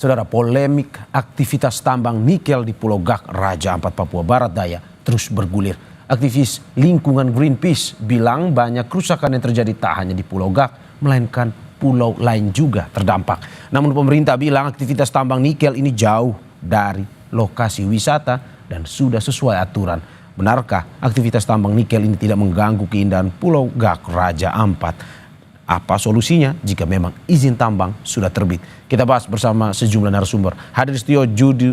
Saudara, polemik aktivitas tambang nikel di Pulau Gak, Raja Ampat, Papua Barat Daya terus bergulir. Aktivis lingkungan Greenpeace bilang banyak kerusakan yang terjadi tak hanya di Pulau Gak, melainkan pulau lain juga terdampak. Namun pemerintah bilang aktivitas tambang nikel ini jauh dari lokasi wisata dan sudah sesuai aturan. Benarkah aktivitas tambang nikel ini tidak mengganggu keindahan Pulau Gak, Raja Ampat? Apa solusinya jika memang izin tambang sudah terbit? Kita bahas bersama sejumlah narasumber. Hadir di studio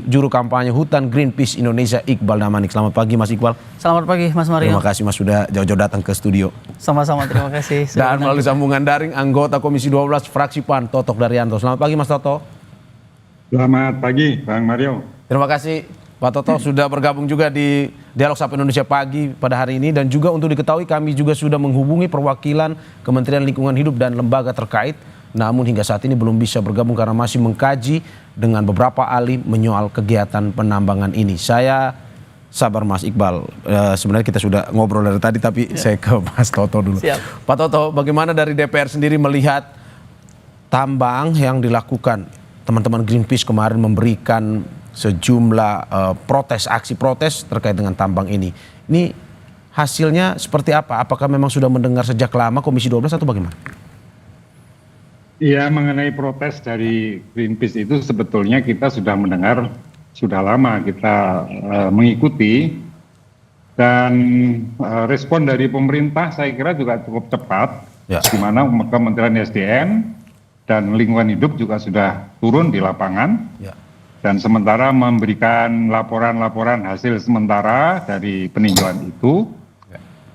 juru kampanye Hutan Greenpeace Indonesia, Iqbal Damanik. Selamat pagi Mas Iqbal. Selamat pagi Mas Mario. Terima kasih Mas sudah jauh-jauh datang ke studio. Sama-sama, terima kasih. Dan melalui sambungan daring anggota Komisi 12 Fraksi PAN, Totok Daryanto. Selamat pagi Mas Toto. Selamat pagi Bang Mario. Terima kasih Pak Toto sudah bergabung juga di Dialog Sapa Indonesia Pagi pada hari ini. Dan juga untuk diketahui kami juga sudah menghubungi perwakilan Kementerian Lingkungan Hidup dan lembaga terkait. Namun hingga saat ini belum bisa bergabung karena masih mengkaji dengan beberapa ahli menyoal kegiatan penambangan ini. Saya sabar Mas Iqbal, sebenarnya kita sudah ngobrol dari tadi tapi saya ke Mas Toto dulu. Siap. Pak Toto, bagaimana dari DPR sendiri melihat tambang yang dilakukan? Teman-teman Greenpeace kemarin memberikan sejumlah aksi protes terkait dengan tambang ini. Ini hasilnya seperti apa? Apakah memang sudah mendengar sejak lama Komisi 12 atau bagaimana? Iya, mengenai protes dari Greenpeace itu sebetulnya kita sudah mendengar sudah lama, kita mengikuti, dan respon dari pemerintah saya kira juga cukup cepat, di mana Kementerian SDM dan Lingkungan Hidup juga sudah turun di lapangan. Dan sementara memberikan laporan-laporan hasil sementara dari peninjauan itu.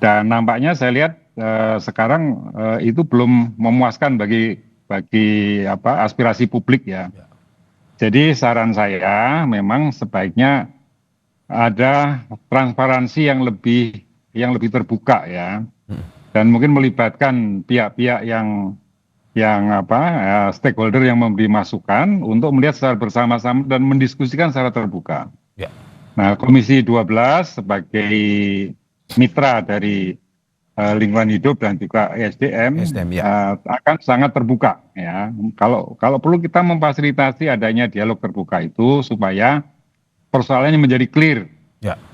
Dan nampaknya saya lihat sekarang itu belum memuaskan bagi aspirasi publik ya. Jadi saran saya memang sebaiknya ada transparansi yang lebih terbuka ya. Dan mungkin melibatkan pihak-pihak yang stakeholder yang memberi masukan untuk melihat secara bersama-sama dan mendiskusikan secara terbuka. Nah, Komisi 12 sebagai mitra dari Lingkungan Hidup dan juga SDM akan sangat terbuka ya. Kalau perlu kita memfasilitasi adanya dialog terbuka itu supaya persoalannya menjadi clear.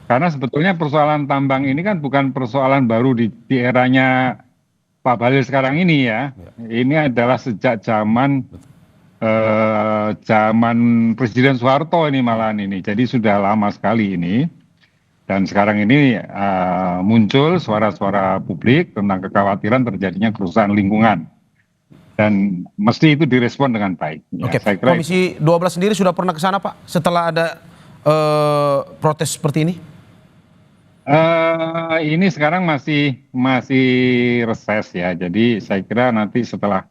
Karena sebetulnya persoalan tambang ini kan bukan persoalan baru di eranya Pak Bahlil sekarang ini ya. Ini adalah sejak zaman Presiden Soeharto ini malahan ini. Jadi sudah lama sekali ini. Dan sekarang ini muncul suara-suara publik tentang kekhawatiran terjadinya kerusakan lingkungan. Dan mesti itu direspon dengan baik. Oke, saya kira Komisi 12 sendiri sudah pernah ke sana Pak setelah ada protes seperti ini? Ini sekarang masih reses ya. Jadi saya kira nanti setelah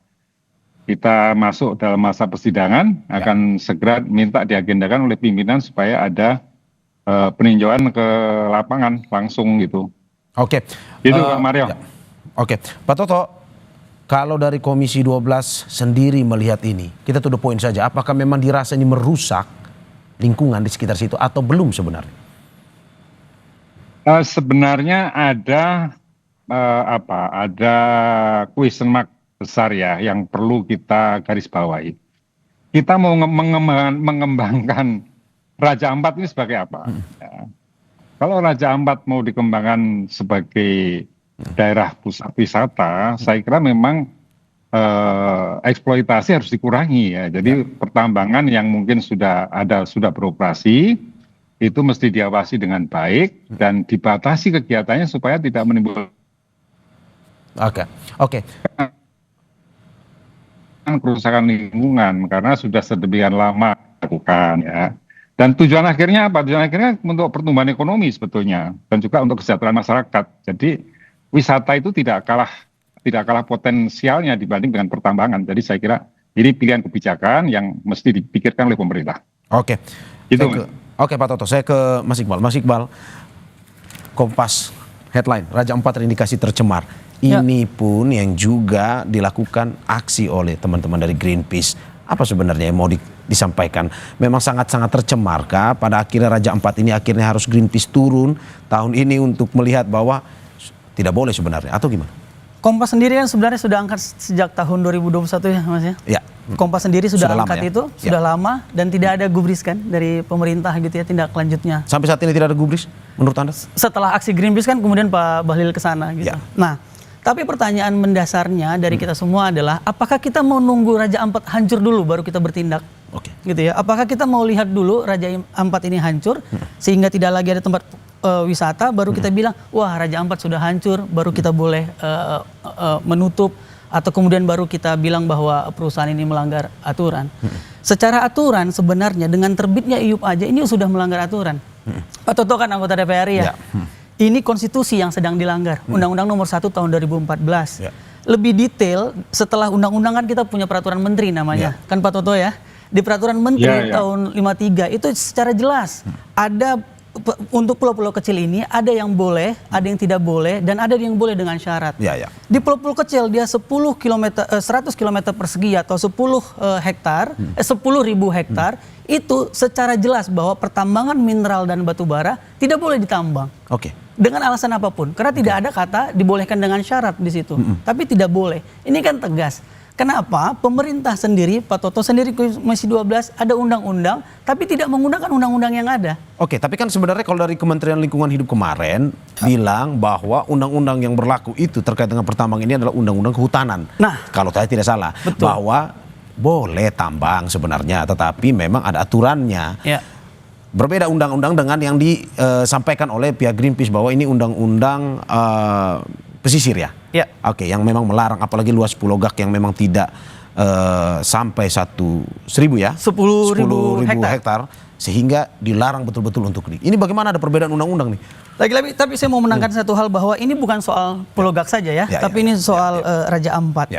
kita masuk dalam masa persidangan akan segera minta diagendakan oleh pimpinan supaya ada peninjauan ke lapangan langsung gitu. Oke. Itu Pak Mario. Oke, Pak Toto, kalau dari Komisi 12 sendiri melihat ini, kita to the point saja. Apakah memang dirasa ini merusak lingkungan di sekitar situ atau belum sebenarnya? Sebenarnya ada question mark besar ya yang perlu kita garis bawahi. Kita mau mengembangkan Raja Ampat ini sebagai apa? Ya. Kalau Raja Ampat mau dikembangkan sebagai daerah pusat wisata, saya kira memang eksploitasi harus dikurangi ya. Jadi pertambangan yang mungkin sudah beroperasi itu mesti diawasi dengan baik dan dibatasi kegiatannya supaya tidak menimbulkan kerusakan lingkungan karena sudah sedemikian lama dilakukan ya. Dan tujuan akhirnya apa? Tujuan akhirnya untuk pertumbuhan ekonomi sebetulnya dan juga untuk kesejahteraan masyarakat. Jadi wisata itu tidak kalah potensialnya dibanding dengan pertambangan. Jadi saya kira ini pilihan kebijakan yang mesti dipikirkan oleh pemerintah. Oke. Oke Pak Toto, saya ke Mas Iqbal. Mas Iqbal, Kompas headline, Raja Ampat terindikasi tercemar. Ini pun yang juga dilakukan aksi oleh teman-teman dari Greenpeace. Apa sebenarnya yang mau disampaikan? Memang sangat-sangat tercemarkah pada akhirnya Raja Ampat ini akhirnya harus Greenpeace turun tahun ini untuk melihat bahwa tidak boleh sebenarnya atau gimana? Kompas sendiri kan sebenarnya sudah angkat sejak tahun 2021 ya Mas ya? Ya, Kompas sendiri sudah Sudah lama angkat ya? itu, sudah lama dan tidak ada gubris kan dari pemerintah gitu ya, tindak lanjutnya. Sampai saat ini tidak ada gubris menurut Anda? Setelah aksi Greenpeace kan kemudian Pak Bahlil ke sana gitu. Ya. Nah, tapi pertanyaan mendasarnya dari kita semua adalah apakah kita mau nunggu Raja Ampat hancur dulu baru kita bertindak? Oke. Gitu ya. Apakah kita mau lihat dulu Raja Ampat ini hancur sehingga tidak lagi ada tempat wisata baru kita bilang wah Raja Ampat sudah hancur baru kita boleh menutup atau kemudian baru kita bilang bahwa perusahaan ini melanggar aturan. Secara aturan sebenarnya dengan terbitnya IUP aja ini sudah melanggar aturan. Pak Toto kan anggota DPR ya. Ini konstitusi yang sedang dilanggar. Undang-Undang nomor 1 tahun 2014. Ya. Lebih detail setelah undang-undang kan kita punya peraturan menteri namanya. Kan Pak Toto ya. Di peraturan menteri tahun 53 itu secara jelas ada untuk pulau-pulau kecil ini ada yang boleh, ada yang tidak boleh dan ada yang boleh dengan syarat. Di pulau-pulau kecil dia 100 km persegi atau 10 hektar, 10.000 hektar itu secara jelas bahwa pertambangan mineral dan batu bara tidak boleh ditambang. Oke. Dengan alasan apapun, karena tidak ada kata dibolehkan dengan syarat di situ, tapi tidak boleh. Ini kan tegas. Kenapa? Pemerintah sendiri, Pak Toto sendiri Komisi 12 ada undang-undang, tapi tidak menggunakan undang-undang yang ada. Oke, tapi kan sebenarnya kalau dari Kementerian Lingkungan Hidup kemarin bilang bahwa undang-undang yang berlaku itu terkait dengan pertambangan ini adalah undang-undang kehutanan. Nah, kalau saya tidak salah, betul. bahwa boleh tambang sebenarnya, tetapi memang ada aturannya. Ya. Berbeda undang-undang dengan yang disampaikan oleh pihak Greenpeace bahwa ini undang-undang pesisir ya. Ya. Oke, yang memang melarang apalagi luas Pulau Gak yang memang tidak sampai 1.000 ya. 10.000 hektar sehingga dilarang betul-betul untuk ini bagaimana ada perbedaan undang-undang nih? Lagi-lagi tapi saya mau menekankan satu hal bahwa ini bukan soal Pulau Gak saja ya, tapi ini soal Raja Ampat.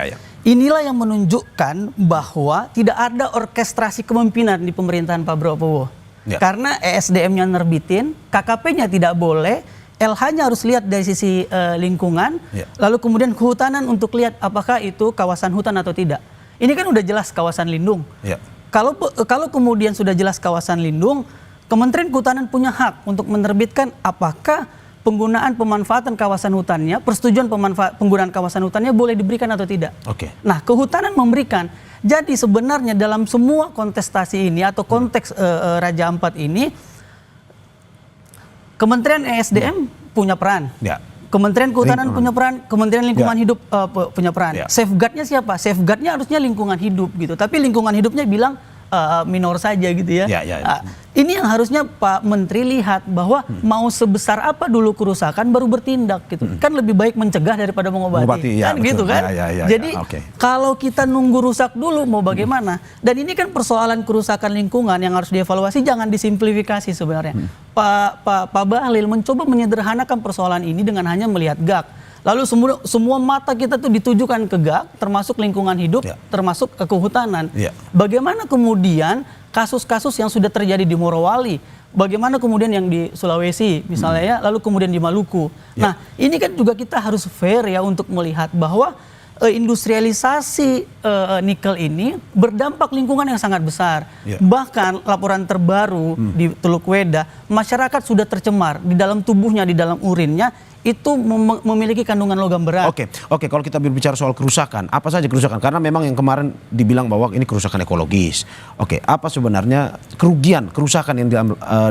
Inilah yang menunjukkan bahwa tidak ada orkestrasi kepemimpinan di pemerintahan Pak Prabowo. Karena ESDM-nya nerbitin, KKP-nya tidak boleh, LH-nya harus lihat dari sisi lingkungan, lalu kemudian kehutanan untuk lihat apakah itu kawasan hutan atau tidak. Ini kan udah jelas kawasan lindung. Kalau kemudian sudah jelas kawasan lindung, Kementerian Kehutanan punya hak untuk menerbitkan apakah penggunaan pemanfaatan kawasan hutannya, persetujuan penggunaan kawasan hutannya boleh diberikan atau tidak. Nah, kehutanan memberikan. Jadi sebenarnya dalam semua kontestasi ini atau konteks Raja Ampat ini, Kementerian ESDM punya peran. Kementerian Kehutanan punya peran, Kementerian Lingkungan Hidup punya peran. Safeguardnya siapa? Safeguardnya harusnya lingkungan hidup gitu. Tapi lingkungan hidupnya bilang minor saja gitu ya. Ini yang harusnya Pak Menteri lihat bahwa mau sebesar apa dulu kerusakan baru bertindak gitu. Kan lebih baik mencegah daripada mengobati. Kan gitu kan. Jadi kalau kita nunggu rusak dulu mau bagaimana? Dan ini kan persoalan kerusakan lingkungan yang harus dievaluasi, jangan disimplifikasi sebenarnya. Pak Bahlil mencoba menyederhanakan persoalan ini dengan hanya melihat GAK. Lalu semua mata kita tuh ditujukan ke GAK, termasuk lingkungan hidup, termasuk kehutanan. Bagaimana kemudian kasus-kasus yang sudah terjadi di Morowali, bagaimana kemudian yang di Sulawesi misalnya ya, lalu kemudian di Maluku. Nah, ini kan juga kita harus fair ya untuk melihat bahwa industrialisasi nikel ini berdampak lingkungan yang sangat besar. Bahkan laporan terbaru di Teluk Weda, masyarakat sudah tercemar di dalam tubuhnya, di dalam urinnya itu memiliki kandungan logam berat. Oke, kalau kita berbicara soal kerusakan, apa saja kerusakan? Karena memang yang kemarin dibilang bahwa ini kerusakan ekologis. Apa sebenarnya kerusakan yang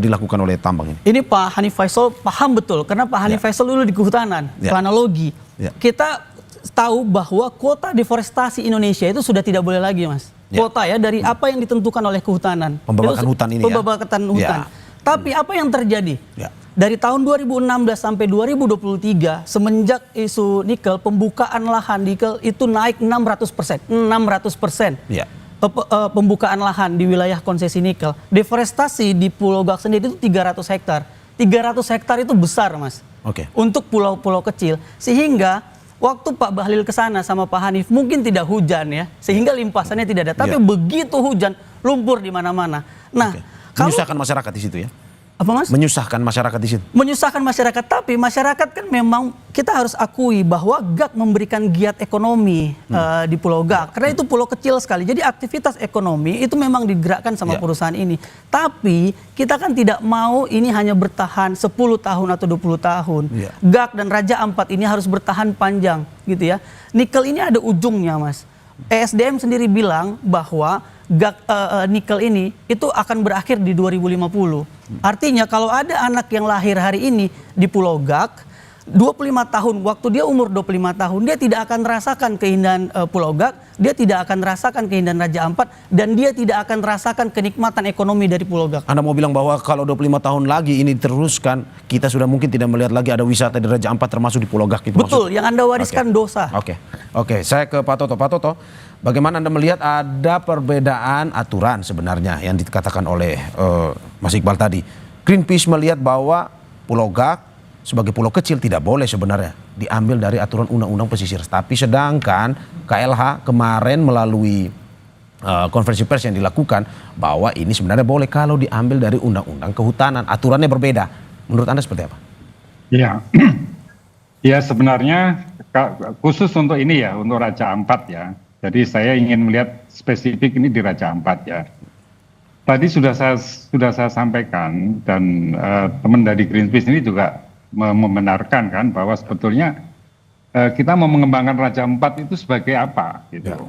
dilakukan oleh tambang ini? Ini Pak Hanif Faisal paham betul, karena Pak Hanif Faisal dulu di kehutanan, planologi. Kita tahu bahwa kuota deforestasi Indonesia itu sudah tidak boleh lagi, Mas. Kuota ya dari apa yang ditentukan oleh kehutanan. Pembabakan hutan ini Pembabakan hutan. Tapi apa yang terjadi? Dari tahun 2016 sampai 2023, semenjak isu nikel, pembukaan lahan nikel itu naik 600%. 600%. Pembukaan lahan di wilayah konsesi nikel. Deforestasi di Pulau Gak sendiri itu 300 hektar. 300 hektar itu besar, Mas. Untuk pulau-pulau kecil. Sehingga waktu Pak Bahlil ke sana sama Pak Hanif mungkin tidak hujan ya. Sehingga limpasannya tidak ada. Tapi begitu hujan, lumpur di mana-mana. Nah, menyusahkan masyarakat di situ ya? Apa, Mas? Menyusahkan masyarakat di situ. Menyusahkan masyarakat, tapi masyarakat kan memang kita harus akui bahwa GAK memberikan giat ekonomi di Pulau Gak. Karena itu pulau kecil sekali. Jadi aktivitas ekonomi itu memang digerakkan sama perusahaan ini. Tapi kita kan tidak mau ini hanya bertahan 10 tahun atau 20 tahun. GAK dan Raja Ampat ini harus bertahan panjang gitu ya. Nikel ini ada ujungnya, Mas. ESDM sendiri bilang bahwa nikel ini itu akan berakhir di 2050. Artinya kalau ada anak yang lahir hari ini di Pulau Gak, 25 tahun, waktu dia umur 25 tahun, dia tidak akan merasakan keindahan Pulau Gak, dia tidak akan merasakan keindahan Raja Ampat, dan dia tidak akan merasakan kenikmatan ekonomi dari Pulau Gak. Anda mau bilang bahwa kalau 25 tahun lagi ini diteruskan, kita sudah mungkin tidak melihat lagi ada wisata di Raja Ampat termasuk di Pulau Gak itu? Betul, yang Anda wariskan dosa. Oke, saya ke Pak Toto. Pak Toto, bagaimana Anda melihat ada perbedaan aturan sebenarnya yang dikatakan oleh Mas Iqbal tadi? Greenpeace melihat bahwa Pulau Gak sebagai pulau kecil tidak boleh sebenarnya diambil dari aturan undang-undang pesisir. Tapi sedangkan KLH kemarin melalui konferensi pers yang dilakukan bahwa ini sebenarnya boleh kalau diambil dari undang-undang kehutanan. Aturannya berbeda. Menurut Anda seperti apa? Ya, ya sebenarnya khusus untuk ini ya, untuk Raja Ampat ya. Jadi saya ingin melihat spesifik ini di Raja Ampat ya. Tadi sudah saya sampaikan dan teman dari Greenpeace ini juga membenarkan kan bahwa sebetulnya kita mau mengembangkan Raja Ampat itu sebagai apa gitu. Ya.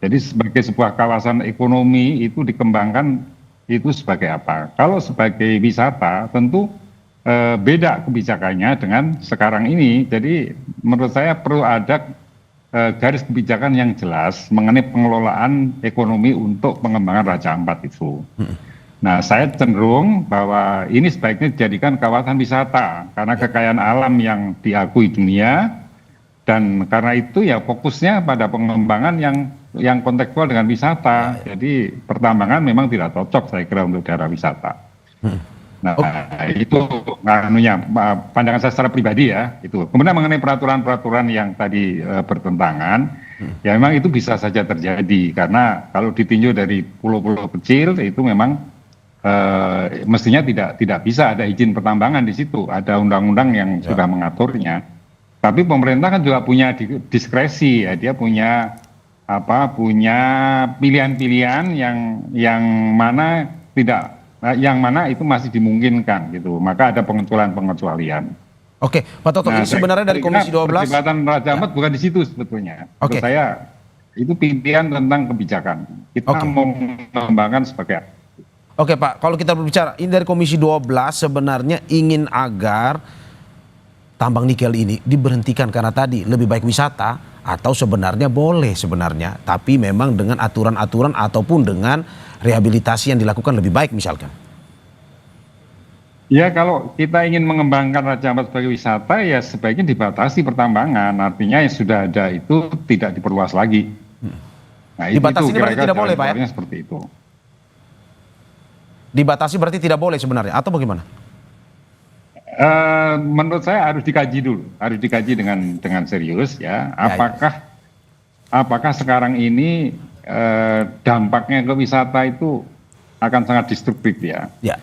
Jadi sebagai sebuah kawasan ekonomi itu dikembangkan itu sebagai apa? Kalau sebagai wisata tentu beda kebijakannya dengan sekarang ini. Jadi menurut saya perlu ada garis kebijakan yang jelas mengenai pengelolaan ekonomi untuk pengembangan Raja Ampat itu. Nah, saya cenderung bahwa ini sebaiknya dijadikan kawasan wisata karena kekayaan alam yang diakui dunia, dan karena itu ya fokusnya pada pengembangan yang kontekstual dengan wisata. Jadi pertambangan memang tidak cocok saya kira untuk daerah wisata. Nah, itu pandangan saya secara pribadi ya, itu. Kemudian mengenai peraturan-peraturan yang tadi bertentangan, ya memang itu bisa saja terjadi karena kalau ditinjau dari pulau-pulau kecil itu memang mestinya tidak bisa ada izin pertambangan di situ, ada undang-undang yang sudah mengaturnya. Tapi pemerintah kan juga punya diskresi ya, dia punya pilihan-pilihan yang mana itu masih dimungkinkan gitu. Maka ada pengecualian. Oke, Pak Toto, ini sebenarnya dari Komisi 12. Perdebatan Raja Ampat bukan di situ sebetulnya. Menurut saya itu pimpinan tentang kebijakan. Kita mau mengembangkan sebagai. Oke Pak, kalau kita berbicara ini dari Komisi 12 sebenarnya ingin agar tambang nikel ini diberhentikan karena tadi lebih baik wisata atau sebenarnya boleh sebenarnya, tapi memang dengan aturan-aturan ataupun dengan rehabilitasi yang dilakukan lebih baik misalkan. Ya kalau kita ingin mengembangkan Raja Ampat sebagai wisata ya sebaiknya dibatasi pertambangan, artinya yang sudah ada itu tidak diperluas lagi. Nah, dibatasi ini berarti tidak boleh Pak ya? Seperti itu. Dibatasi berarti tidak boleh sebenarnya atau bagaimana? Menurut saya harus dikaji dulu, harus dikaji dengan serius ya. Apakah sekarang ini dampaknya ke wisata itu akan sangat destruktif ya? Ya.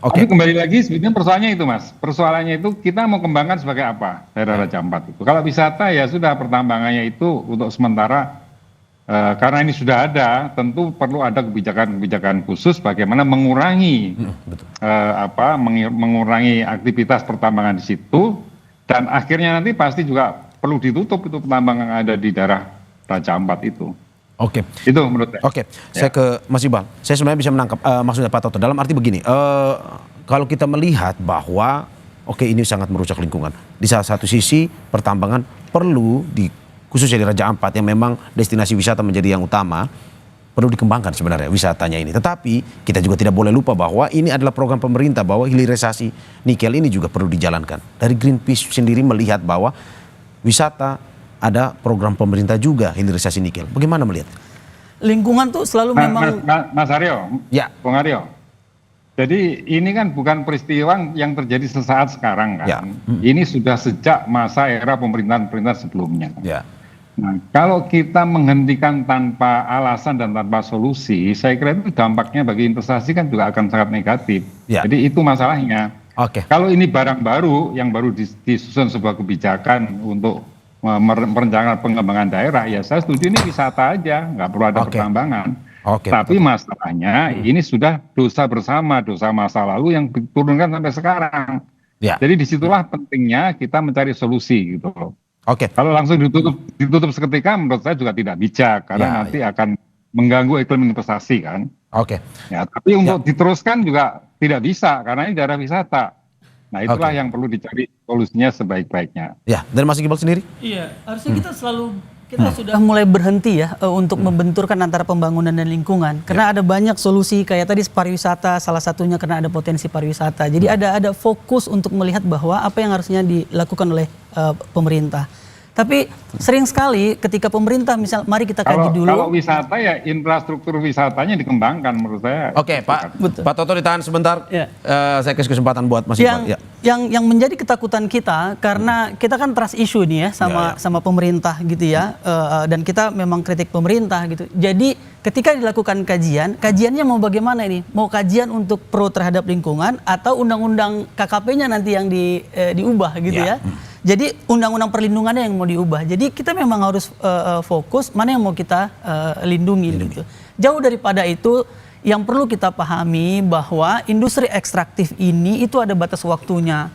Tapi kembali lagi sebetulnya persoalannya itu Mas, persoalannya itu kita mau kembangkan sebagai apa daerah Raja Ampat itu? Kalau wisata ya sudah pertambangannya itu untuk sementara. Karena ini sudah ada, tentu perlu ada kebijakan-kebijakan khusus bagaimana mengurangi mengurangi aktivitas pertambangan di situ, dan akhirnya nanti pasti juga perlu ditutup itu pertambangan yang ada di daerah Raja Ampat itu. Oke. Itu menurut saya. Oke, saya ke Mas Iqbal. Saya sebenarnya bisa menangkap maksudnya Pak Toto. Dalam arti begini, kalau kita melihat bahwa ini sangat merusak lingkungan. Di salah satu sisi pertambangan perlu khususnya di Raja Ampat yang memang destinasi wisata menjadi yang utama, perlu dikembangkan sebenarnya wisatanya ini. Tetapi kita juga tidak boleh lupa bahwa ini adalah program pemerintah, bahwa hilirisasi nikel ini juga perlu dijalankan. Dari Greenpeace sendiri melihat bahwa wisata ada program pemerintah juga hilirisasi nikel. Bagaimana melihat? Lingkungan tuh selalu memang. Mas Aryo, ya. Bung Aryo. Jadi ini kan bukan peristiwa yang terjadi sesaat sekarang kan. Ya. Ini sudah sejak masa era pemerintahan sebelumnya. Ya. Nah, kalau kita menghentikan tanpa alasan dan tanpa solusi, saya kira itu dampaknya bagi investasi kan juga akan sangat negatif. Ya. Jadi itu masalahnya. Kalau ini barang baru yang baru disusun sebuah kebijakan untuk merencanakan pengembangan daerah, ya saya setuju ini wisata aja, nggak perlu ada pertambangan. Tapi masalahnya ini sudah dosa bersama, dosa masa lalu yang diturunkan sampai sekarang. Ya. Jadi disitulah pentingnya kita mencari solusi gitu loh. Oke. Kalau langsung ditutup seketika, menurut saya juga tidak bijak karena nanti akan mengganggu iklim investasi kan. Oke. Ya, tapi untuk diteruskan juga tidak bisa karena ini daerah wisata. Nah, itulah yang perlu dicari solusinya sebaik-baiknya. Ya, dari Mas Iqbal sendiri? Iya, harusnya kita sudah mulai berhenti ya untuk membenturkan antara pembangunan dan lingkungan. Karena ada banyak solusi kayak tadi pariwisata, salah satunya karena ada potensi pariwisata. Jadi ada fokus untuk melihat bahwa apa yang harusnya dilakukan oleh pemerintah. Tapi sering sekali ketika pemerintah misal mari kita kaji dulu. Kalau wisata ya infrastruktur wisatanya dikembangkan menurut saya. Oke, Pak Toto ditahan sebentar. Ya. Saya kasih kesempatan buat Mas Iqbal. Yang menjadi ketakutan kita karena kita kan trust issue nih ya sama pemerintah gitu ya. Dan kita memang kritik pemerintah gitu. Jadi ketika dilakukan kajiannya mau bagaimana ini? Mau kajian untuk pro terhadap lingkungan atau undang-undang KKP-nya nanti yang diubah gitu ya. Jadi undang-undang perlindungannya yang mau diubah. Jadi kita memang harus fokus mana yang mau kita lindungi. Gitu. Jauh daripada itu, yang perlu kita pahami bahwa industri ekstraktif ini itu ada batas waktunya.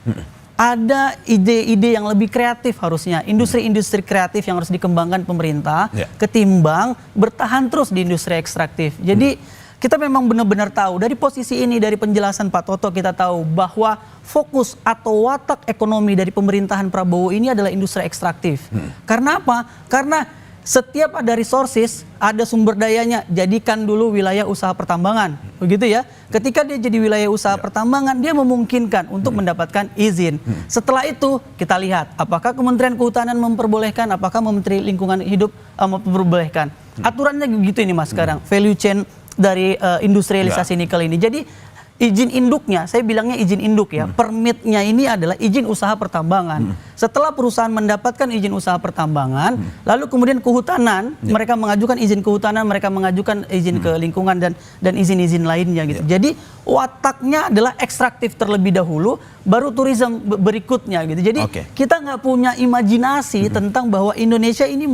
Ada ide-ide yang lebih kreatif harusnya. Industri-industri kreatif yang harus dikembangkan pemerintah ketimbang bertahan terus di industri ekstraktif. Jadi kita memang benar-benar tahu dari posisi ini, dari penjelasan Pak Toto kita tahu bahwa fokus atau watak ekonomi dari pemerintahan Prabowo ini adalah industri ekstraktif. Karena apa? Karena setiap ada resources, ada sumber dayanya, jadikan dulu wilayah usaha pertambangan. Begitu ya. Ketika dia jadi wilayah usaha pertambangan, dia memungkinkan untuk mendapatkan izin. Setelah itu kita lihat apakah Kementerian Kehutanan memperbolehkan, apakah Menteri Lingkungan Hidup memperbolehkan. Aturannya gitu ini Mas sekarang, value chain dari industrialisasi nikel ini. Jadi izin induknya, saya bilangnya izin induk ya, permitnya ini adalah izin usaha pertambangan. Setelah perusahaan mendapatkan izin usaha pertambangan, lalu kemudian kehutanan, mereka mengajukan izin kehutanan, mereka mengajukan izin ke lingkungan dan izin-izin lainnya gitu. Jadi wataknya adalah ekstraktif terlebih dahulu, baru turisme berikutnya gitu. Jadi kita nggak punya imajinasi tentang bahwa Indonesia ini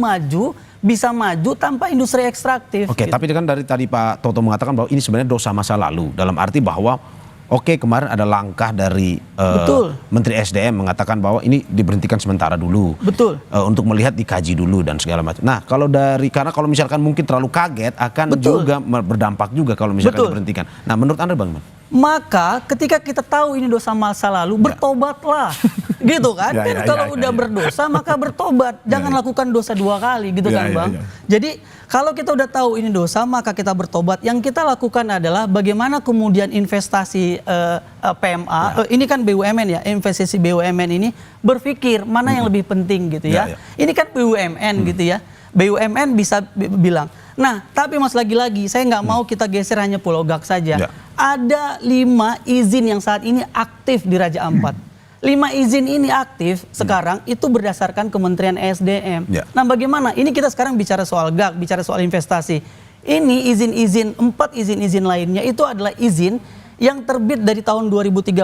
bisa maju tanpa industri ekstraktif. Oke, gitu. tapi kan dari tadi Pak Toto mengatakan bahwa ini sebenarnya dosa masa lalu. Dalam arti bahwa kemarin ada langkah dari Menteri SDM mengatakan bahwa ini diberhentikan sementara dulu. Betul. Untuk melihat dikaji dulu dan segala macam. Nah, karena kalau misalkan mungkin terlalu kaget akan juga berdampak juga kalau misalkan diberhentikan. Nah, menurut Anda bagaimana? Maka ketika kita tahu ini dosa masa lalu, bertobatlah. Gitu kan? Kalau udah berdosa maka bertobat. Jangan lakukan dosa dua kali gitu kan Bang. Jadi kalau kita udah tahu ini dosa maka kita bertobat. Yang kita lakukan adalah bagaimana kemudian investasi PMA, ini kan BUMN ya, investasi BUMN ini berpikir mana yang lebih penting gitu ya. Ini kan BUMN gitu ya. BUMN bisa bilang, nah tapi Mas lagi-lagi saya nggak mau kita geser hanya Pulau Gak saja. Ada 5 izin yang saat ini aktif di Raja Ampat. 5 izin ini aktif sekarang itu berdasarkan Kementerian SDM. Nah bagaimana? Ini kita sekarang bicara soal GAK, bicara soal investasi. Ini izin-izin, 4 izin-izin lainnya itu adalah izin yang terbit dari tahun 2013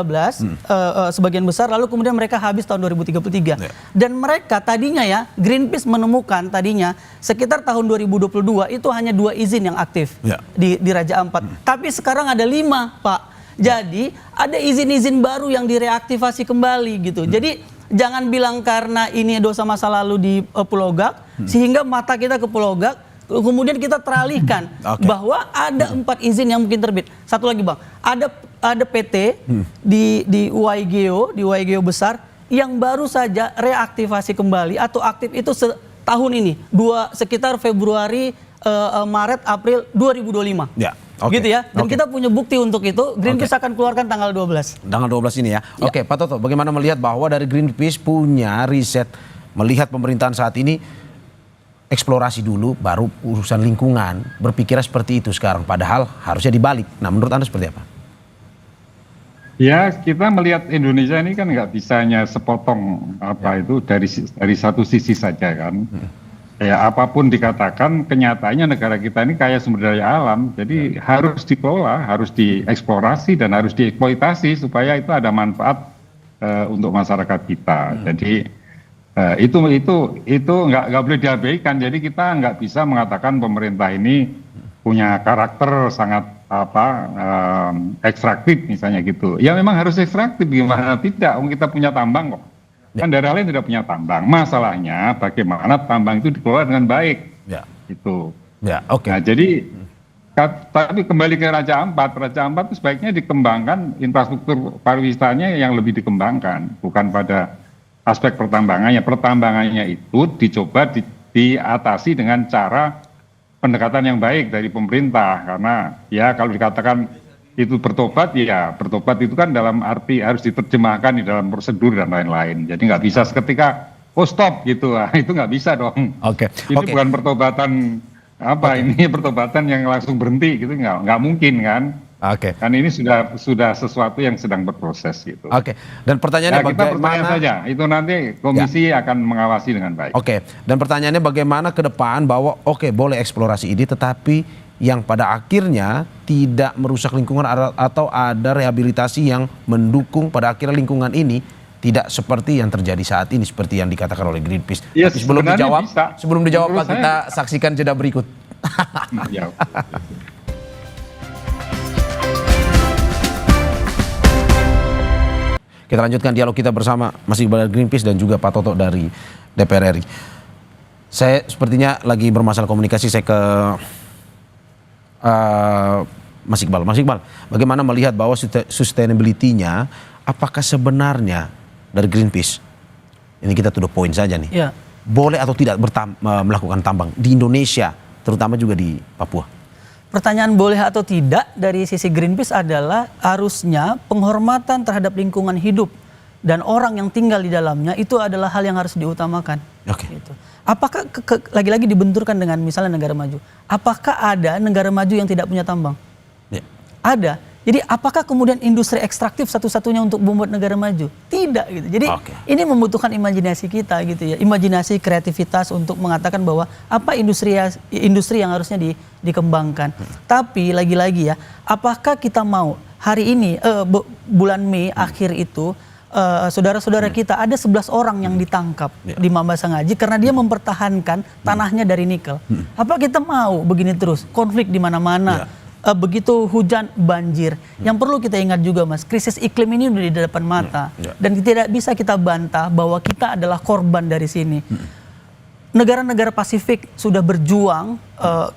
sebagian besar, lalu kemudian mereka habis tahun 2033. Dan mereka tadinya ya, Greenpeace menemukan tadinya sekitar tahun 2022 itu hanya 2 izin yang aktif di Raja Ampat. Tapi sekarang ada 5 Pak. Jadi ada izin-izin baru yang direaktivasi kembali gitu. Jadi jangan bilang karena ini dosa masa lalu di Pulau Gak, sehingga mata kita ke Pulau Gak, kemudian kita teralihkan bahwa ada 4 izin yang mungkin terbit. Satu lagi Bang, ada PT di UIGO besar yang baru saja reaktivasi kembali atau aktif itu tahun ini, sekitar Februari, Maret, April 2025. Gitu ya. Dan kita punya bukti untuk itu. Greenpeace akan keluarkan tanggal 12. Tanggal 12 ini ya. Oke, Pak Toto, bagaimana melihat bahwa dari Greenpeace punya riset melihat pemerintahan saat ini eksplorasi dulu baru urusan lingkungan, berpikirnya seperti itu sekarang, padahal harusnya dibalik. Nah, menurut Anda seperti apa? Ya, kita melihat Indonesia ini kan nggak bisa hanya sepotong itu dari satu sisi saja kan. Ya, apapun dikatakan, kenyataannya negara kita ini kaya sumber daya alam, jadi harus dikelola, harus dieksplorasi dan harus dieksploitasi supaya itu ada manfaat untuk masyarakat kita. Jadi itu nggak boleh diabaikan. Jadi kita nggak bisa mengatakan pemerintah ini punya karakter sangat ekstraktif misalnya gitu. Ya memang harus ekstraktif, gimana tidak? Kita punya tambang kok. Kan daerah lain tidak punya tambang. Masalahnya bagaimana tambang itu dikelola dengan baik. Ya. Itu. Ya, oke. Nah, jadi tapi kembali ke Raja Ampat itu sebaiknya dikembangkan infrastruktur pariwisatanya yang lebih dikembangkan, bukan pada aspek pertambangannya. Pertambangannya itu dicoba diatasi dengan cara pendekatan yang baik dari pemerintah, karena ya kalau dikatakan itu bertobat, ya bertobat itu kan dalam arti harus diterjemahkan di dalam prosedur dan lain-lain. Jadi nggak bisa seketika stop gitu, itu nggak bisa dong. Oke. Ini bukan pertobatan ini pertobatan yang langsung berhenti gitu, nggak mungkin kan. Oke. Kan ini sudah sesuatu yang sedang berproses gitu. Oke. Dan pertanyaannya kita percaya bagaimana saja, itu nanti komisi akan mengawasi dengan baik. Oke. Dan pertanyaannya bagaimana ke depan bahwa boleh eksplorasi ini tetapi yang pada akhirnya tidak merusak lingkungan atau ada rehabilitasi yang mendukung pada akhirnya lingkungan ini tidak seperti yang terjadi saat ini seperti yang dikatakan oleh Greenpeace. Ya, tapi sebelum dijawab Pak, kita saksikan jeda berikut. Ya. Kita lanjutkan dialog kita bersama Mas Iqbal dari Greenpeace dan juga Pak Toto dari DPR RI. Saya sepertinya lagi bermasalah komunikasi, saya ke Mas Iqbal. Mas Iqbal, bagaimana melihat bahwa sustainability-nya, apakah sebenarnya dari Greenpeace, ini kita to the point saja nih, Ya. boleh atau tidak melakukan tambang di Indonesia, terutama juga di Papua? Pertanyaan boleh atau tidak dari sisi Greenpeace adalah harusnya penghormatan terhadap lingkungan hidup dan orang yang tinggal di dalamnya itu adalah hal yang harus diutamakan. Oke. Gitu. Apakah lagi-lagi dibenturkan dengan misalnya negara maju? Apakah ada negara maju yang tidak punya tambang? Ya. Ada. Jadi apakah kemudian industri ekstraktif satu-satunya untuk membuat negara maju? Tidak gitu. Jadi ini membutuhkan imajinasi kita gitu ya. Imajinasi, kreativitas untuk mengatakan bahwa apa industri yang harusnya dikembangkan. Tapi lagi-lagi ya, apakah kita mau hari ini bulan Mei akhir itu saudara-saudara kita ada 11 orang yang ditangkap di Mambasangaji karena dia mempertahankan tanahnya dari nikel. Apa kita mau begini terus? Konflik di mana-mana. Begitu hujan banjir. Yang perlu kita ingat juga Mas, krisis iklim ini udah di depan mata dan tidak bisa kita bantah bahwa kita adalah korban dari sini. Negara-negara Pasifik sudah berjuang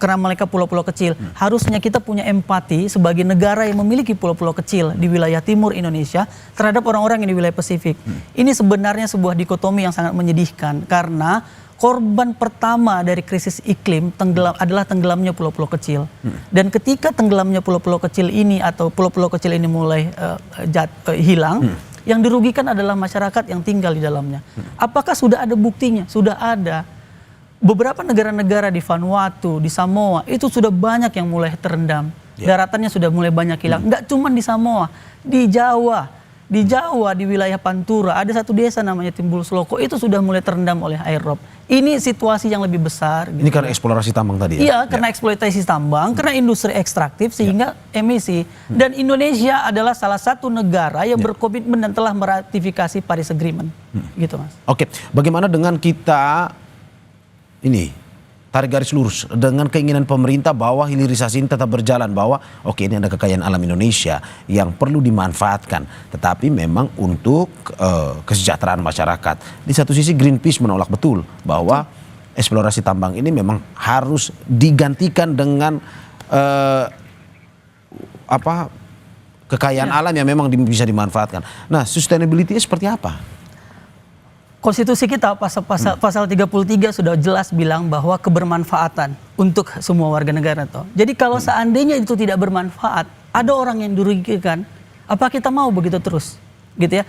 karena mereka pulau-pulau kecil. Harusnya kita punya empati sebagai negara yang memiliki pulau-pulau kecil di wilayah timur Indonesia terhadap orang-orang yang di wilayah Pasifik. Ini sebenarnya sebuah dikotomi yang sangat menyedihkan karena korban pertama dari krisis iklim adalah tenggelamnya pulau-pulau kecil. Dan ketika tenggelamnya pulau-pulau kecil ini atau pulau-pulau kecil ini mulai hilang, yang dirugikan adalah masyarakat yang tinggal di dalamnya. Apakah sudah ada buktinya? Sudah ada. Beberapa negara-negara di Vanuatu, di Samoa, itu sudah banyak yang mulai terendam. Daratannya sudah mulai banyak hilang. Enggak cuma di Samoa, di Jawa. Di Jawa, di wilayah Pantura, ada satu desa namanya Timbul Sloko, itu sudah mulai terendam oleh air rob. Ini situasi yang lebih besar. Ini karena eksplorasi tambang tadi ya? Iya, karena eksploitasi tambang, karena industri ekstraktif sehingga emisi. Dan Indonesia adalah salah satu negara yang berkomitmen dan telah meratifikasi Paris Agreement. Gitu Mas. Oke, bagaimana dengan kita ini tarik garis lurus dengan keinginan pemerintah bahwa hilirisasi ini tetap berjalan, bahwa ini ada kekayaan alam Indonesia yang perlu dimanfaatkan, tetapi memang untuk kesejahteraan masyarakat. Di satu sisi Greenpeace menolak betul bahwa eksplorasi tambang ini memang harus digantikan dengan kekayaan alam yang memang bisa dimanfaatkan. Nah, sustainability seperti apa? Konstitusi kita pasal 33 sudah jelas bilang bahwa kebermanfaatan untuk semua warga negara toh. Jadi kalau seandainya itu tidak bermanfaat, ada orang yang dirugikan, apa kita mau begitu terus? Gitu ya.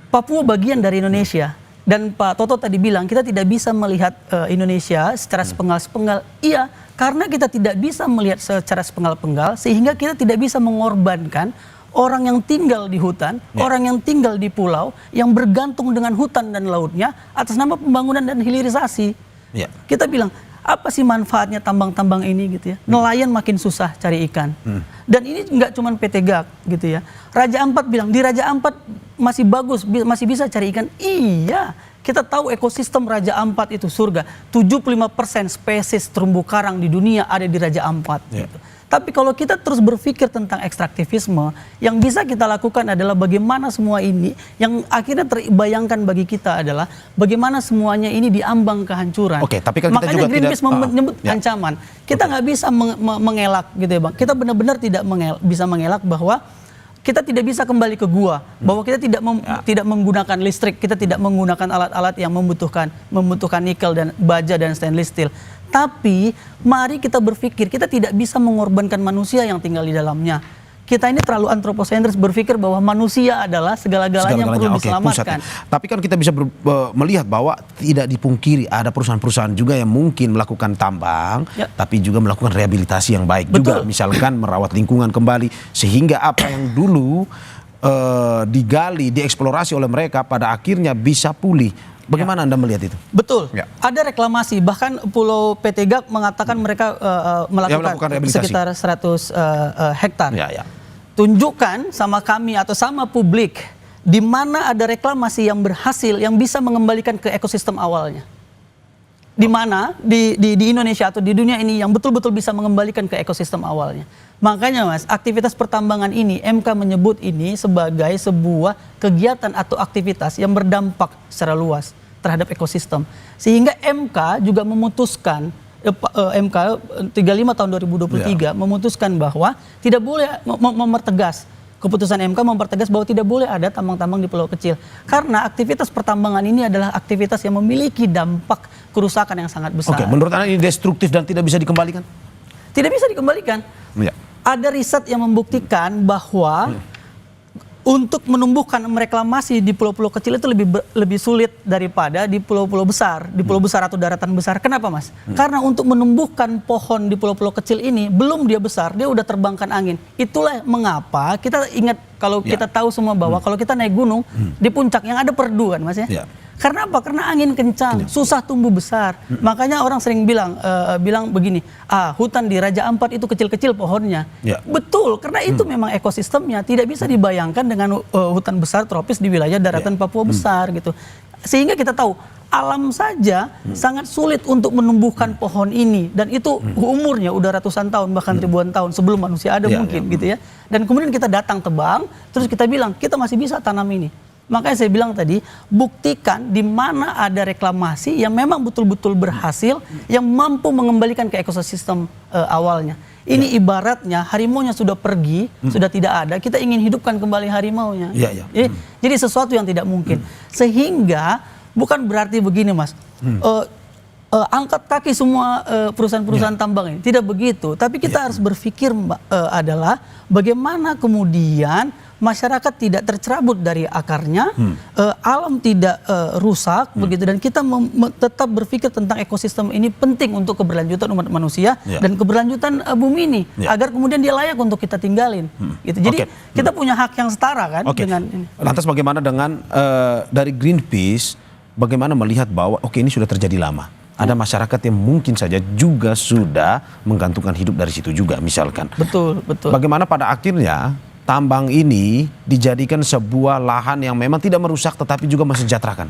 Papua bagian dari Indonesia dan Pak Toto tadi bilang kita tidak bisa melihat Indonesia secara sepenggal-sepenggal. Iya, karena kita tidak bisa melihat secara sepenggal-penggal sehingga kita tidak bisa mengorbankan orang yang tinggal di hutan, orang yang tinggal di pulau, yang bergantung dengan hutan dan lautnya atas nama pembangunan dan hilirisasi. Kita bilang, apa sih manfaatnya tambang-tambang ini gitu ya? Nelayan makin susah cari ikan. Dan ini nggak cuma PT GAK gitu ya. Raja Ampat bilang, di Raja Ampat masih bagus, masih bisa cari ikan. Iya, kita tahu ekosistem Raja Ampat itu surga. 75% spesies terumbu karang di dunia ada di Raja Ampat. Gitu. Tapi kalau kita terus berpikir tentang ekstraktivisme, yang bisa kita lakukan adalah bagaimana semua ini, yang akhirnya terbayangkan bagi kita adalah bagaimana semuanya ini diambang kehancuran. Oke, tapi kan kita makanya juga Greenpeace menyebut ya. ancaman. Kita nggak bisa mengelak gitu ya Bang. Kita benar-benar tidak bisa mengelak bahwa kita tidak bisa kembali ke gua, bahwa kita tidak menggunakan listrik, kita tidak menggunakan alat-alat yang membutuhkan nikel dan baja dan stainless steel. Tapi mari kita berpikir, kita tidak bisa mengorbankan manusia yang tinggal di dalamnya. Kita ini terlalu antroposentris berpikir bahwa manusia adalah segala-galanya yang perlu diselamatkan. Tapi kan kita bisa melihat bahwa tidak dipungkiri ada perusahaan-perusahaan juga yang mungkin melakukan tambang, tapi juga melakukan rehabilitasi yang baik juga. Misalkan merawat lingkungan kembali, sehingga apa yang dulu digali, dieksplorasi oleh mereka pada akhirnya bisa pulih. Bagaimana Anda melihat itu? Betul. Ada reklamasi, bahkan Pulau Petegak mengatakan mereka melakukan sekitar 100 hektar. Tunjukkan sama kami atau sama publik di mana ada reklamasi yang berhasil, yang bisa mengembalikan ke ekosistem awalnya. Di mana di Indonesia atau di dunia ini yang betul-betul bisa mengembalikan ke ekosistem awalnya. Makanya Mas, aktivitas pertambangan ini MK menyebut ini sebagai sebuah kegiatan atau aktivitas yang berdampak secara luas terhadap ekosistem. Sehingga MK juga memutuskan, MK 35 tahun 2023 memutuskan bahwa tidak boleh mempertegas, keputusan MK mempertegas bahwa tidak boleh ada tambang-tambang di pulau kecil. Karena aktivitas pertambangan ini adalah aktivitas yang memiliki dampak kerusakan yang sangat besar. Oke, menurut Anda ini destruktif dan tidak bisa dikembalikan? Tidak bisa dikembalikan. Ada riset yang membuktikan bahwa untuk menumbuhkan reklamasi di pulau-pulau kecil itu lebih sulit daripada di pulau-pulau besar, di pulau besar atau daratan besar. Kenapa Mas? Karena untuk menumbuhkan pohon di pulau-pulau kecil ini belum dia besar, dia udah terbangkan angin. Itulah mengapa kita ingat, kalau kita tahu semua bahwa kalau kita naik gunung di puncak yang ada perdu kan Mas ya. Karena apa? Karena angin kencang, susah tumbuh besar. Makanya orang sering bilang begini, hutan di Raja Ampat itu kecil-kecil pohonnya. Betul, karena itu memang ekosistemnya tidak bisa dibayangkan dengan hutan besar tropis di wilayah daratan Papua besar gitu. Sehingga kita tahu alam saja sangat sulit untuk menumbuhkan pohon ini, dan itu umurnya udah ratusan tahun bahkan ribuan tahun sebelum manusia ada mungkin gitu ya. Dan kemudian kita datang tebang, terus kita bilang kita masih bisa tanam ini. Makanya saya bilang tadi, buktikan di mana ada reklamasi yang memang betul-betul berhasil, yang mampu mengembalikan ke ekosistem awalnya. Ini ibaratnya harimaunya sudah pergi, sudah tidak ada, kita ingin hidupkan kembali harimaunya. Jadi sesuatu yang tidak mungkin. Sehingga bukan berarti begini Mas, angkat kaki semua perusahaan-perusahaan tambang ini. Tidak begitu. Tapi kita harus berpikir adalah bagaimana kemudian masyarakat tidak tercerabut dari akarnya, alam tidak rusak begitu, dan kita tetap berpikir tentang ekosistem ini penting untuk keberlanjutan umat manusia dan keberlanjutan bumi ini, agar kemudian dia layak untuk kita tinggalin. Gitu. Jadi kita punya hak yang setara kan dengan ini. Lantas bagaimana dengan dari Greenpeace, bagaimana melihat bahwa ini sudah terjadi lama? Ada masyarakat yang mungkin saja juga sudah menggantungkan hidup dari situ juga misalkan. Betul. Bagaimana pada akhirnya tambang ini dijadikan sebuah lahan yang memang tidak merusak tetapi juga mensejahterakan?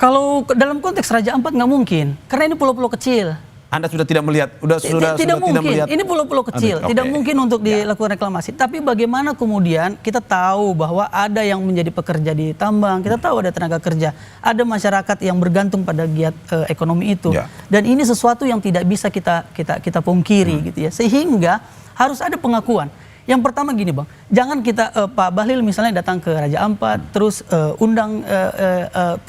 Kalau dalam konteks Raja Ampat nggak mungkin, karena ini pulau-pulau kecil. Anda sudah tidak melihat, tidak mungkin. Ini pulau-pulau kecil, tidak mungkin untuk dilakukan reklamasi. Tapi bagaimana kemudian kita tahu bahwa ada yang menjadi pekerja di tambang, kita tahu ada tenaga kerja, ada masyarakat yang bergantung pada giat ekonomi itu, dan ini sesuatu yang tidak bisa kita pungkiri gitu ya. Sehingga harus ada pengakuan. Yang pertama gini Bang, jangan kita Pak Bahlil misalnya datang ke Raja Ampat, terus undang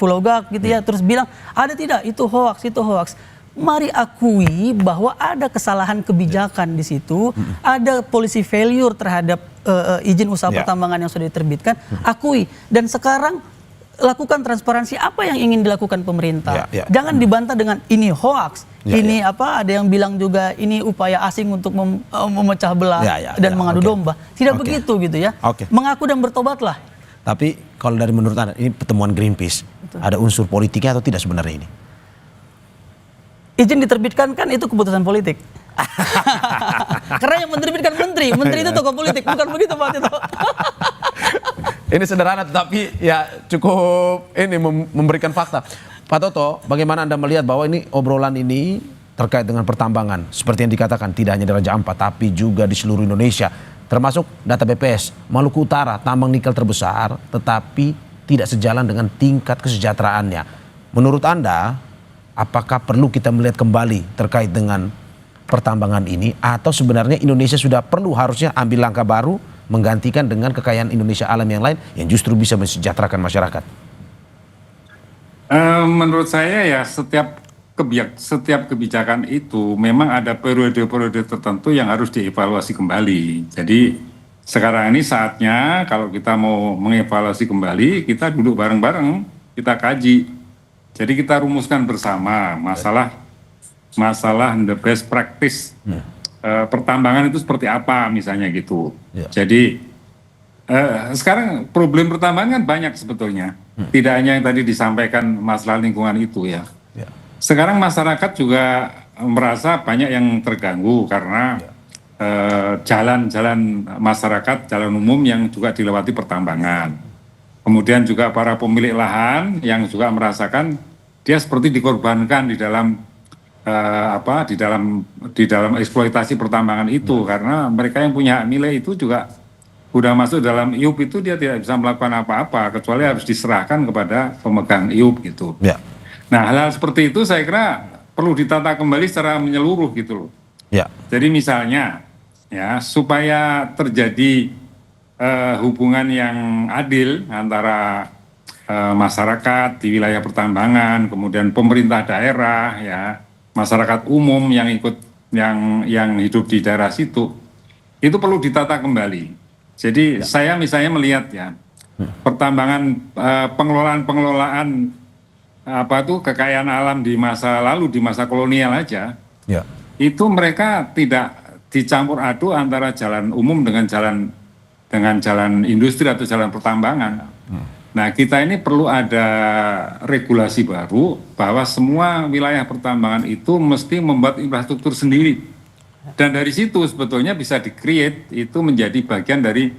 Pulau Gak gitu ya, terus bilang ada tidak itu hoaks, itu hoaks. Mari akui bahwa ada kesalahan kebijakan di situ, ada policy failure terhadap izin usaha pertambangan yang sudah diterbitkan, akui. Dan sekarang lakukan transparansi apa yang ingin dilakukan pemerintah. Jangan dibantah dengan ini hoaks, ini ada yang bilang juga ini upaya asing untuk memecah belah dan mengadu domba. Tidak begitu gitu ya. Mengaku dan bertobatlah. Tapi kalau dari menurut Anda, ini pertemuan Greenpeace, ada unsur politiknya atau tidak sebenarnya ini? Izin diterbitkan kan itu keputusan politik. Karena yang menerbitkan menteri itu tokoh politik, bukan begitu Pak Tito. Ini sederhana tetapi ya cukup ini memberikan fakta. Pak Toto, bagaimana Anda melihat bahwa ini obrolan ini terkait dengan pertambangan. Seperti yang dikatakan, tidak hanya di Raja Ampat, tapi juga di seluruh Indonesia. Termasuk data BPS, Maluku Utara tambang nikel terbesar, tetapi tidak sejalan dengan tingkat kesejahteraannya. Menurut Anda, apakah perlu kita melihat kembali terkait dengan pertambangan ini, atau sebenarnya Indonesia sudah perlu harusnya ambil langkah baru menggantikan dengan kekayaan Indonesia alam yang lain yang justru bisa mensejahterakan masyarakat? Menurut saya ya setiap kebijakan itu memang ada periode-periode tertentu yang harus dievaluasi kembali. Jadi sekarang ini saatnya kalau kita mau mengevaluasi kembali, kita duduk bareng-bareng, kita kaji. Jadi kita rumuskan bersama masalah the best practice pertambangan itu seperti apa misalnya gitu. Jadi sekarang problem pertambangan kan banyak sebetulnya. Tidak hanya yang tadi disampaikan masalah lingkungan itu ya. Sekarang masyarakat juga merasa banyak yang terganggu karena jalan-jalan masyarakat, jalan umum yang juga dilewati pertambangan. Kemudian juga para pemilik lahan yang juga merasakan dia seperti dikorbankan di dalam di dalam eksploitasi pertambangan itu, karena mereka yang punya hak milik itu juga udah masuk dalam IUP itu dia tidak bisa melakukan apa-apa kecuali harus diserahkan kepada pemegang IUP gitu. Nah, hal-hal seperti itu saya kira perlu ditata kembali secara menyeluruh gitu loh. Jadi misalnya ya supaya terjadi hubungan yang adil antara masyarakat di wilayah pertambangan, kemudian pemerintah daerah ya, masyarakat umum yang ikut yang hidup di daerah situ, itu perlu ditata kembali. Jadi saya misalnya melihat ya pertambangan pengelolaan kekayaan alam di masa lalu, di masa kolonial aja, itu mereka tidak dicampur aduk antara jalan umum dengan jalan industri atau jalan pertambangan. Nah, kita ini perlu ada regulasi baru bahwa semua wilayah pertambangan itu mesti membuat infrastruktur sendiri. Dan dari situ sebetulnya bisa di-create itu menjadi bagian dari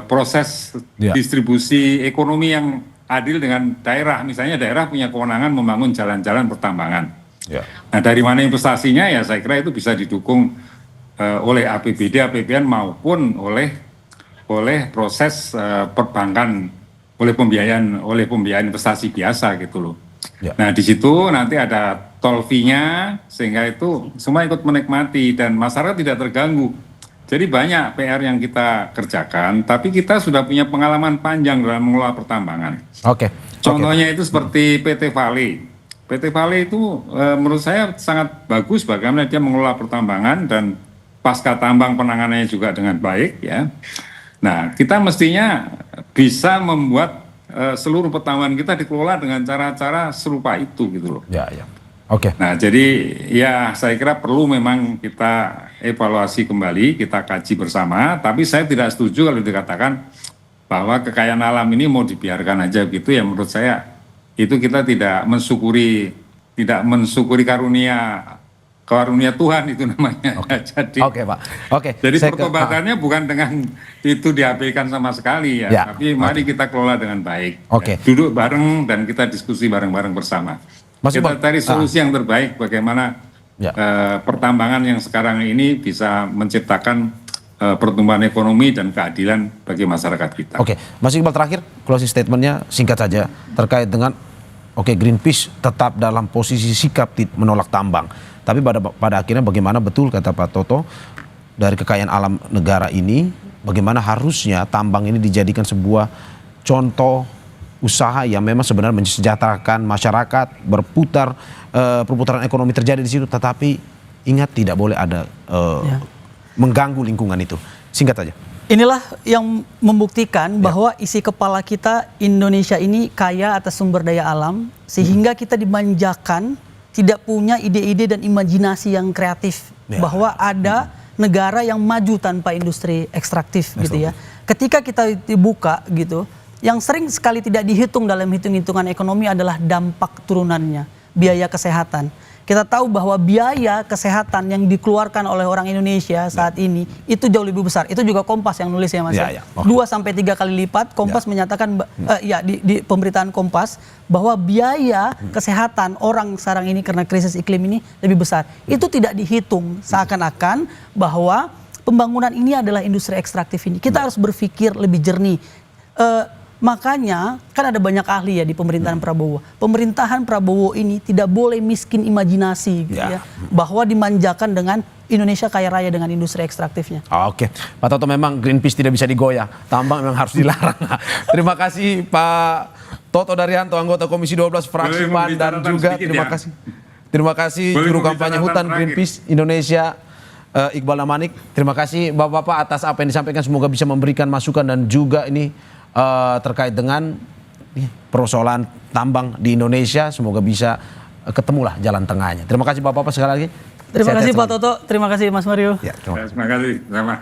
proses distribusi ekonomi yang adil dengan daerah. Misalnya daerah punya kewenangan membangun jalan-jalan pertambangan. Nah, dari mana investasinya ya saya kira itu bisa didukung oleh APBD, APBN maupun oleh proses perbankan, oleh pembiayaan investasi biasa gitu loh. Nah, di situ nanti ada tol fee-nya sehingga itu semua ikut menikmati dan masyarakat tidak terganggu. Jadi banyak PR yang kita kerjakan, tapi kita sudah punya pengalaman panjang dalam mengelola pertambangan. Contohnya itu seperti PT Vale. PT Vale itu menurut saya sangat bagus bagaimana dia mengelola pertambangan dan pasca tambang penanganannya juga dengan baik ya. Nah, kita mestinya bisa membuat seluruh pertambangan kita dikelola dengan cara-cara serupa itu gitu loh. Nah, jadi ya saya kira perlu memang kita evaluasi kembali, kita kaji bersama, tapi saya tidak setuju kalau dikatakan bahwa kekayaan alam ini mau dibiarkan aja gitu ya. Menurut saya itu kita tidak mensyukuri karunia Tuhan itu namanya. Jadi Jadi pertobatannya bukan dengan itu diabaikan sama sekali ya, tapi mari kita kelola dengan baik. Duduk bareng dan kita diskusi bareng-bareng bersama. Kita cari solusi yang terbaik bagaimana pertambangan yang sekarang ini bisa menciptakan pertumbuhan ekonomi dan keadilan bagi masyarakat kita. Mas Iqbal, terakhir closing statementnya singkat saja terkait dengan Greenpeace tetap dalam posisi sikap menolak tambang. Tapi pada akhirnya bagaimana betul kata Pak Toto dari kekayaan alam negara ini, bagaimana harusnya tambang ini dijadikan sebuah contoh usaha yang memang sebenarnya mensejahterakan masyarakat, perputaran ekonomi terjadi di situ, tetapi ingat tidak boleh ada mengganggu lingkungan itu. Singkat saja. Inilah yang membuktikan bahwa isi kepala kita Indonesia ini kaya atas sumber daya alam, sehingga kita dimanjakan tidak punya ide-ide dan imajinasi yang kreatif, bahwa ada negara yang maju tanpa industri ekstraktif gitu ya. Ketika kita dibuka gitu, yang sering sekali tidak dihitung dalam hitung-hitungan ekonomi adalah dampak turunannya, biaya kesehatan. Kita tahu bahwa biaya kesehatan yang dikeluarkan oleh orang Indonesia saat ini itu jauh lebih besar. Itu juga Kompas yang nulis ya Mas. Ya. 2-3 kali lipat. Kompas menyatakan di pemberitaan Kompas bahwa biaya kesehatan orang sekarang ini karena krisis iklim ini lebih besar. Itu tidak dihitung, seakan-akan bahwa pembangunan ini adalah industri ekstraktif ini. Kita harus berpikir lebih jernih. Makanya kan ada banyak ahli ya di pemerintahan Prabowo. Pemerintahan Prabowo ini tidak boleh miskin imajinasi gitu ya. Bahwa dimanjakan dengan Indonesia kaya raya dengan industri ekstraktifnya. Oke, Pak Toto, memang Greenpeace tidak bisa digoyah. Tambang memang harus dilarang. Terima kasih Pak Toto Daryanto, anggota Komisi 12 fraksi PAN, dan juga terima kasih juru kampanye hutan Greenpeace Indonesia Iqbal Namanik. Terima kasih Bapak-bapak atas apa yang disampaikan, semoga bisa memberikan masukan dan juga ini terkait dengan persoalan tambang di Indonesia, semoga bisa ketemulah jalan tengahnya. Terima kasih Bapak-bapak sekali lagi. Terima kasih Pak Toto, terima kasih Mas Mario. Ya, terima kasih. Sama.